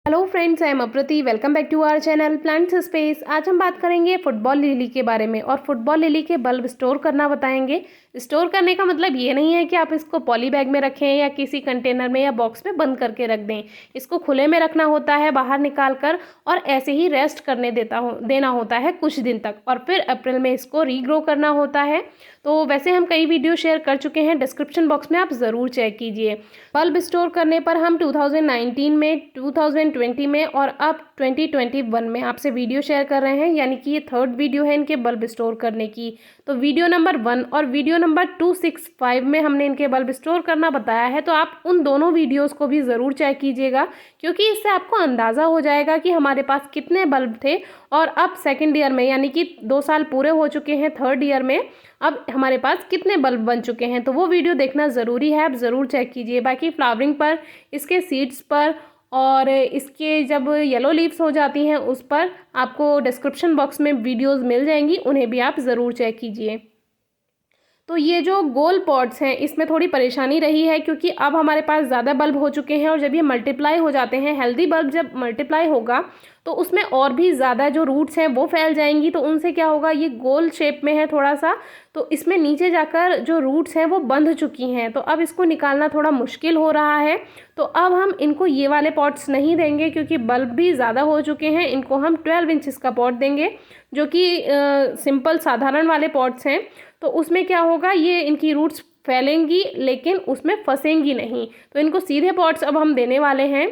Hello friends, I am Aprati. Welcome back to our channel plants space. आज हम बात करेंगे फुटबॉल लिली के बारे में और फुटबॉल लिली के बल्ब स्टोर करना बताएंगे। स्टोर करने का मतलब ये नहीं है कि आप इसको पॉली बैग में रखें या किसी कंटेनर में या बॉक्स में बंद करके रख दें। इसको खुले में रखना होता है बाहर निकाल कर, और ऐसे ही रेस्ट करने देना होता है कुछ दिन तक, और फिर अप्रैल में इसको रीग्रो करना होता है। तो वैसे हम कई वीडियो शेयर कर चुके हैं, डिस्क्रिप्शन बॉक्स में आप ज़रूर चेक कीजिए। बल्ब स्टोर करने पर हम 2019 में, 2020 में और अब 2021 में आपसे वीडियो शेयर कर रहे हैं, यानी कि ये थर्ड वीडियो है इनके बल्ब स्टोर करने की। तो वीडियो नंबर 1 और वीडियो नंबर 265 में हमने इनके बल्ब स्टोर करना बताया है, तो आप उन दोनों वीडियोस को भी ज़रूर चेक कीजिएगा, क्योंकि इससे आपको अंदाज़ा हो जाएगा कि हमारे पास कितने बल्ब थे। और अब सेकेंड ईयर में, यानी कि 2 साल पूरे हो चुके हैं, थर्ड ईयर में अब हमारे पास कितने बल्ब बन चुके हैं, तो वो वीडियो देखना ज़रूरी है, आप ज़रूर चेक कीजिए। बाकी फ्लावरिंग पर, इसके सीड्स पर और इसके जब येलो लीव्स हो जाती हैं उस पर आपको डिस्क्रिप्शन बॉक्स में वीडियोस मिल जाएंगी, उन्हें भी आप ज़रूर चेक कीजिए। तो ये जो गोल पॉट्स हैं इसमें थोड़ी परेशानी रही है, क्योंकि अब हमारे पास ज़्यादा बल्ब हो चुके हैं और जब ये मल्टीप्लाई हो जाते हैं, हेल्दी बल्ब जब मल्टीप्लाई होगा तो उसमें और भी ज़्यादा जो रूट्स हैं वो फैल जाएंगी। तो उनसे क्या होगा, ये गोल शेप में है थोड़ा सा, तो इसमें नीचे जाकर जो रूट्स हैं वो बंध चुकी हैं, तो अब इसको निकालना थोड़ा मुश्किल हो रहा है। तो अब हम इनको ये वाले पॉट्स नहीं देंगे, क्योंकि बल्ब भी ज़्यादा हो चुके हैं। इनको हम 12 इंचज़ का पॉट देंगे, जो कि सिंपल साधारण वाले पॉट्स हैं। तो उसमें क्या होगा, ये इनकी रूट्स फैलेंगी लेकिन उसमें फंसेंगी नहीं। तो इनको सीधे पॉट्स अब हम देने वाले हैं।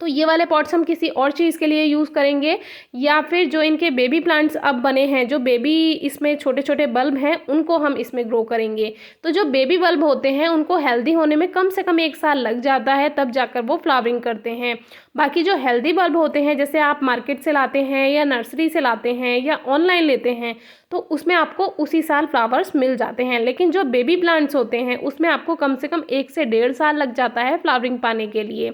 तो ये वाले पॉट्स हम किसी और चीज़ के लिए यूज़ करेंगे, या फिर जो इनके बेबी प्लांट्स अब बने हैं, जो बेबी इसमें छोटे छोटे बल्ब हैं, उनको हम इसमें ग्रो करेंगे। तो जो बेबी बल्ब होते हैं उनको हेल्दी होने में कम से कम 1 साल लग जाता है, तब जाकर वो फ्लावरिंग करते हैं। बाकी जो हेल्दी बल्ब होते हैं, जैसे आप मार्केट से लाते हैं या नर्सरी से लाते हैं या ऑनलाइन लेते हैं, तो उसमें आपको उसी साल फ्लावर्स मिल जाते हैं। लेकिन जो बेबी प्लांट्स होते हैं उसमें आपको कम से कम 1 से 1.5 साल लग जाता है फ्लावरिंग पाने के लिए।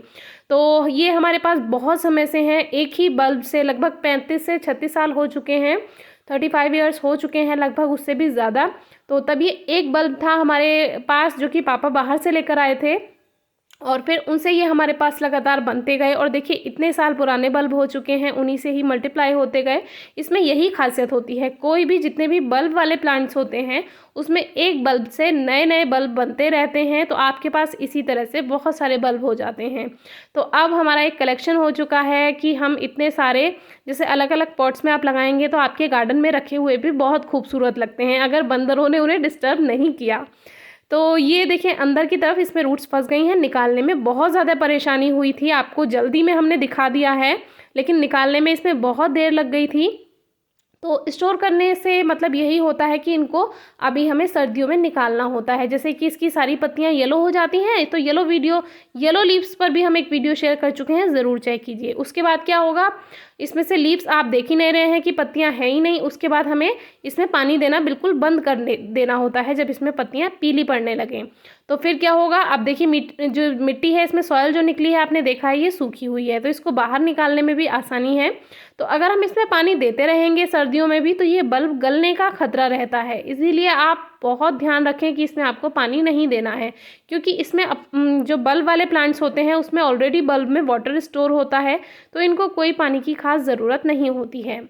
तो ये हमारे पास बहुत समय से हैं, एक ही बल्ब से लगभग 35 से 36 साल हो चुके हैं, 35 ईयर्स हो चुके हैं लगभग, उससे भी ज़्यादा। तो तब ये एक बल्ब था हमारे पास, जो कि पापा बाहर से लेकर आए थे, और फिर उनसे ये हमारे पास लगातार बनते गए। और देखिए इतने साल पुराने बल्ब हो चुके हैं, उन्हीं से ही मल्टीप्लाई होते गए। इसमें यही खासियत होती है, कोई भी जितने भी बल्ब वाले प्लांट्स होते हैं उसमें एक बल्ब से नए नए बल्ब बनते रहते हैं। तो आपके पास इसी तरह से बहुत सारे बल्ब हो जाते हैं। तो अब हमारा एक कलेक्शन हो चुका है कि हम इतने सारे, जैसे अलग अलग पॉट्स में आप लगाएंगे तो आपके गार्डन में रखे हुए भी बहुत खूबसूरत लगते हैं, अगर बंदरों ने उन्हें डिस्टर्ब नहीं किया। तो ये देखिए अंदर की तरफ इसमें रूट्स फंस गई हैं, निकालने में बहुत ज़्यादा परेशानी हुई थी। आपको जल्दी में हमने दिखा दिया है, लेकिन निकालने में इसमें बहुत देर लग गई थी। तो स्टोर करने से मतलब यही होता है कि इनको अभी हमें सर्दियों में निकालना होता है। जैसे कि इसकी सारी पत्तियां येलो हो जाती हैं, तो येलो लीव्स पर भी हम एक वीडियो शेयर कर चुके हैं, ज़रूर चेक कीजिए। उसके बाद क्या होगा, इसमें से लीव्स आप देख ही नहीं रहे हैं कि पत्तियां हैं ही नहीं। उसके बाद हमें इसमें पानी देना बिल्कुल बंद कर देना होता है, जब इसमें पत्तियां पीली पड़ने लगें। तो फिर क्या होगा, अब देखिए जो मिट्टी है इसमें, सॉयल जो निकली है आपने देखा है, ये सूखी हुई है, तो इसको बाहर निकालने में भी आसानी है। तो अगर हम इसमें पानी देते रहेंगे सर्दियों में भी, तो ये बल्ब गलने का खतरा रहता है। इसीलिए आप बहुत ध्यान रखें कि इसमें आपको पानी नहीं देना है, क्योंकि इसमें जो बल्ब वाले प्लांट्स होते हैं उसमें ऑलरेडी बल्ब में वाटर स्टोर होता है, तो इनको कोई पानी की खास ज़रूरत नहीं होती है।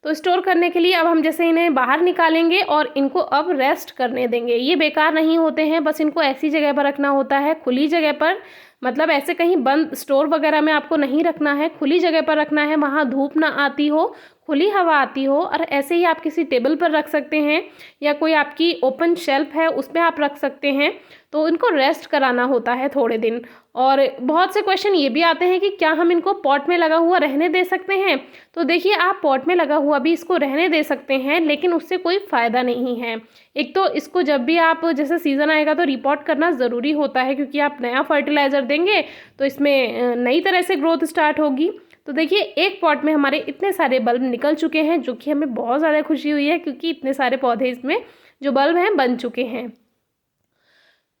तो स्टोर करने के लिए अब हम जैसे इन्हें बाहर निकालेंगे और इनको अब रेस्ट करने देंगे। ये बेकार नहीं होते हैं, बस इनको ऐसी जगह पर रखना होता है, खुली जगह पर, मतलब ऐसे कहीं बंद स्टोर वगैरह में आपको नहीं रखना है, खुली जगह पर रखना है, वहाँ धूप ना आती हो, खुली हवा आती हो। और ऐसे ही आप किसी टेबल पर रख सकते हैं, या कोई आपकी ओपन शेल्फ है उस पर आप रख सकते हैं। तो इनको रेस्ट कराना होता है थोड़े दिन। और बहुत से क्वेश्चन ये भी आते हैं कि क्या हम इनको पॉट में लगा हुआ रहने दे सकते हैं। तो देखिए आप पॉट में लगा हुआ भी इसको रहने दे सकते हैं, लेकिन उससे कोई फ़ायदा नहीं है। एक तो इसको जब भी आप, जैसे सीज़न आएगा तो रिपोर्ट करना ज़रूरी होता है, क्योंकि आप नया फर्टिलाइज़र देंगे तो इसमें नई तरह से ग्रोथ स्टार्ट होगी। तो देखिए एक पॉट में हमारे इतने सारे बल्ब निकल चुके हैं, जो कि हमें बहुत ज़्यादा खुशी हुई है, क्योंकि इतने सारे पौधे इसमें जो बल्ब हैं बन चुके हैं।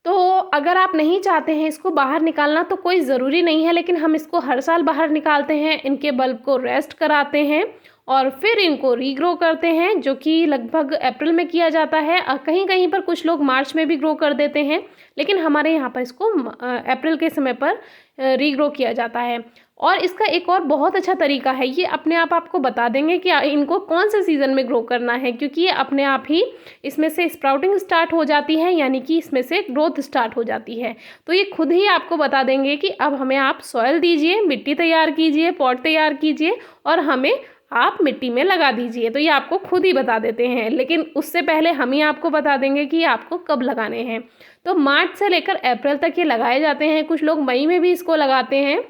तो अगर आप नहीं चाहते हैं इसको बाहर निकालना तो कोई ज़रूरी नहीं है, लेकिन हम इसको हर साल बाहर निकालते हैं, इनके बल्ब को रेस्ट कराते हैं और फिर इनको रीग्रो करते हैं, जो कि लगभग अप्रैल में किया जाता है। कहीं कहीं पर कुछ लोग मार्च में भी ग्रो कर देते हैं, लेकिन हमारे यहाँ पर इसको अप्रैल के समय पर रीग्रो किया जाता है। और इसका एक और बहुत अच्छा तरीका है, ये अपने आप आपको बता देंगे कि इनको कौन से सीज़न में ग्रो करना है, क्योंकि ये अपने आप ही इसमें से स्प्राउटिंग स्टार्ट हो जाती है, यानी कि इसमें से ग्रोथ स्टार्ट हो जाती है। तो ये खुद ही आपको बता देंगे कि अब हमें आप सॉइल दीजिए, मिट्टी तैयार कीजिए, पॉट तैयार कीजिए और हमें आप मिट्टी में लगा दीजिए। तो ये आपको खुद ही बता देते हैं, लेकिन उससे पहले हम ही आपको बता देंगे कि आपको कब लगाने हैं। तो मार्च से लेकर अप्रैल तक ये लगाए जाते हैं। कुछ लोग मई में भी इसको लगाते हैं,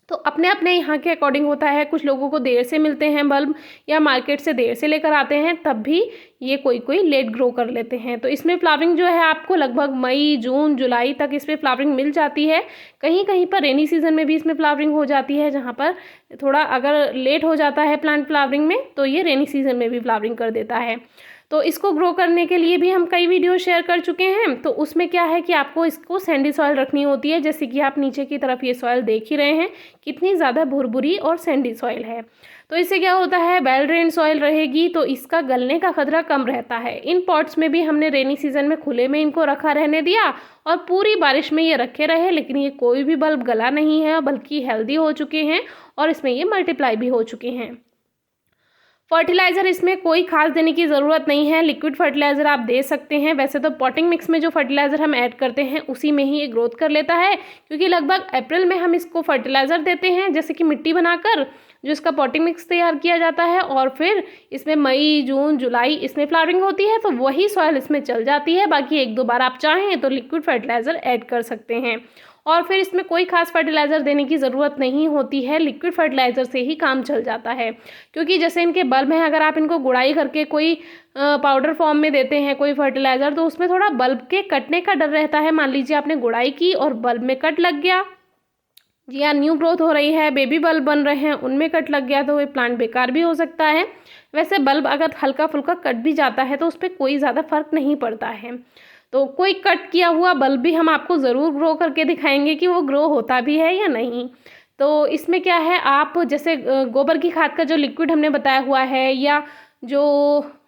तो अपने अपने यहाँ के अकॉर्डिंग होता है। कुछ लोगों को देर से मिलते हैं बल्ब, या मार्केट से देर से लेकर आते हैं, तब भी ये कोई लेट ग्रो कर लेते हैं। तो इसमें फ्लावरिंग जो है आपको लगभग मई, जून, जुलाई तक इसमें फ्लावरिंग मिल जाती है। कहीं कहीं पर रेनी सीजन में भी इसमें फ्लावरिंग हो जाती है, जहाँ पर थोड़ा अगर लेट हो जाता है प्लांट फ्लावरिंग में, तो ये रेनी सीजन में भी फ्लावरिंग कर देता है। तो इसको ग्रो करने के लिए भी हम कई वीडियो शेयर कर चुके हैं। तो उसमें क्या है कि आपको इसको सैंडी सॉइल रखनी होती है, जैसे कि आप नीचे की तरफ ये सॉइल देख ही रहे हैं कितनी ज़्यादा भुरभुरी और सैंडी सॉइल है। तो इससे क्या होता है, वेल ड्रेन सॉइल रहेगी तो इसका गलने का खतरा कम रहता है। इन पॉट्स में भी हमने रेनी सीजन में खुले में इनको रखा रहने दिया और पूरी बारिश में ये रखे रहे, लेकिन ये कोई भी बल्ब गला नहीं है, बल्कि हेल्दी हो चुके हैं और इसमें ये मल्टीप्लाई भी हो चुके हैं। फर्टिलाइज़र इसमें कोई खास देने की ज़रूरत नहीं है, लिक्विड फर्टिलाइज़र आप दे सकते हैं। वैसे तो पॉटिंग मिक्स में जो फर्टिलाइज़र हम ऐड करते हैं उसी में ही ये ग्रोथ कर लेता है, क्योंकि लगभग अप्रैल में हम इसको फर्टिलाइज़र देते हैं, जैसे कि मिट्टी बनाकर जो इसका पॉटिंग मिक्स तैयार किया जाता है, और फिर इसमें मई, जून, जुलाई इसमें फ्लावरिंग होती है, तो वही सॉइल इसमें चल जाती है। बाकी एक दो बार आप चाहें तो लिक्विड फर्टिलाइज़र ऐड कर सकते हैं, और फिर इसमें कोई खास फर्टिलाइज़र देने की ज़रूरत नहीं होती है, लिक्विड फर्टिलाइज़र से ही काम चल जाता है। क्योंकि जैसे इनके बल्ब हैं, अगर आप इनको गुड़ाई करके कोई पाउडर फॉर्म में देते हैं कोई फर्टिलाइज़र, तो उसमें थोड़ा बल्ब के कटने का डर रहता है। मान लीजिए आपने गुड़ाई की और बल्ब में कट लग गया, जी हाँ, न्यू ग्रोथ हो रही है, बेबी बल्ब बन रहे हैं, उनमें कट लग गया तो ये प्लांट बेकार भी हो सकता है। वैसे बल्ब अगर हल्का फुल्का कट भी जाता है तो उस पर कोई ज़्यादा फर्क नहीं पड़ता है। तो कोई कट किया हुआ बल्ब भी हम आपको ज़रूर ग्रो करके दिखाएंगे कि वो ग्रो होता भी है या नहीं। तो इसमें क्या है, आप जैसे गोबर की खाद का जो लिक्विड हमने बताया हुआ है, या जो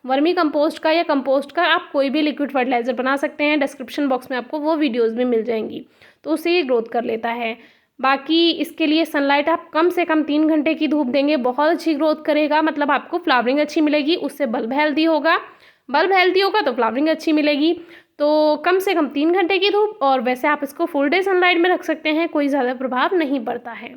वर्मी कंपोस्ट का या कंपोस्ट का, आप कोई भी लिक्विड फर्टिलाइज़र बना सकते हैं। डिस्क्रिप्शन बॉक्स में आपको वो वीडियोज़ भी मिल जाएंगी, तो उससे ये ग्रोथ कर लेता है। बाकी इसके लिए सनलाइट आप कम से कम 3 घंटे की धूप देंगे, बहुत अच्छी ग्रोथ करेगा। मतलब आपको फ्लावरिंग अच्छी मिलेगी, उससे बल्ब हेल्दी होगा, बल्ब हेल्दी होगा तो फ्लावरिंग अच्छी मिलेगी। तो कम से कम 3 घंटे की धूप, और वैसे आप इसको फुल डे सनलाइट में रख सकते हैं, कोई ज़्यादा प्रभाव नहीं पड़ता है।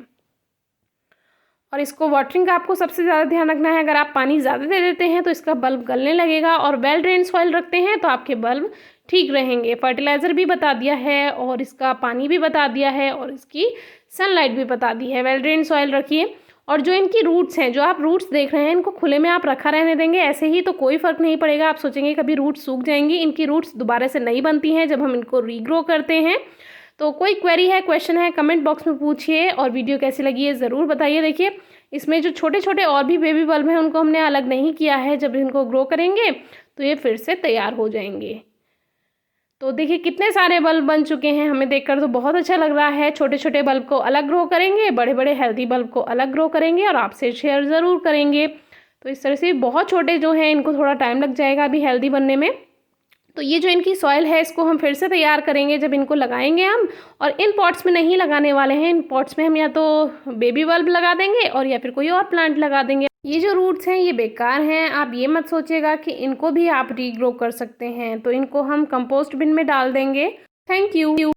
और इसको वाटरिंग का आपको सबसे ज़्यादा ध्यान रखना है। अगर आप पानी ज़्यादा दे देते हैं तो इसका बल्ब गलने लगेगा, और वेल ड्रेन सॉइल रखते हैं तो आपके बल्ब ठीक रहेंगे। फर्टिलाइज़र भी बता दिया है, और इसका पानी भी बता दिया है, और इसकी सनलाइट भी बता दी है। वेल ड्रेन सॉइल रखिए। और जो इनकी रूट्स हैं, जो आप रूट्स देख रहे हैं, इनको खुले में आप रखा रहने देंगे ऐसे ही, तो कोई फ़र्क नहीं पड़ेगा। आप सोचेंगे कभी रूट्स सूख जाएंगी, इनकी रूट्स दोबारा से नई बनती हैं जब हम इनको रीग्रो करते हैं। तो कोई क्वेरी है, क्वेश्चन है, कमेंट बॉक्स में पूछिए, और वीडियो कैसी लगी है ज़रूर बताइए। देखिए इसमें जो छोटे छोटे और भी बेबी बल्ब हैं उनको हमने अलग नहीं किया है, जब इनको ग्रो करेंगे तो ये फिर से तैयार हो जाएंगे। तो देखिए कितने सारे बल्ब बन चुके हैं, हमें देखकर तो बहुत अच्छा लग रहा है। छोटे छोटे बल्ब को अलग ग्रो करेंगे, बड़े बड़े हेल्दी बल्ब को अलग ग्रो करेंगे, और आपसे शेयर ज़रूर करेंगे। तो इस तरह से बहुत छोटे जो हैं इनको थोड़ा टाइम लग जाएगा अभी हेल्दी बनने में। तो ये जो इनकी सॉइल है इसको हम फिर से तैयार करेंगे जब इनको लगाएंगे हम, और इन पॉट्स में नहीं लगाने वाले हैं। इन पॉट्स में हम या तो बेबी बल्ब लगा देंगे और या फिर कोई और प्लांट लगा देंगे। ये जो रूट्स हैं ये बेकार हैं, आप ये मत सोचिएगा कि इनको भी आप रीग्रो कर सकते हैं। तो इनको हम कंपोस्ट बिन में डाल देंगे। Thank you.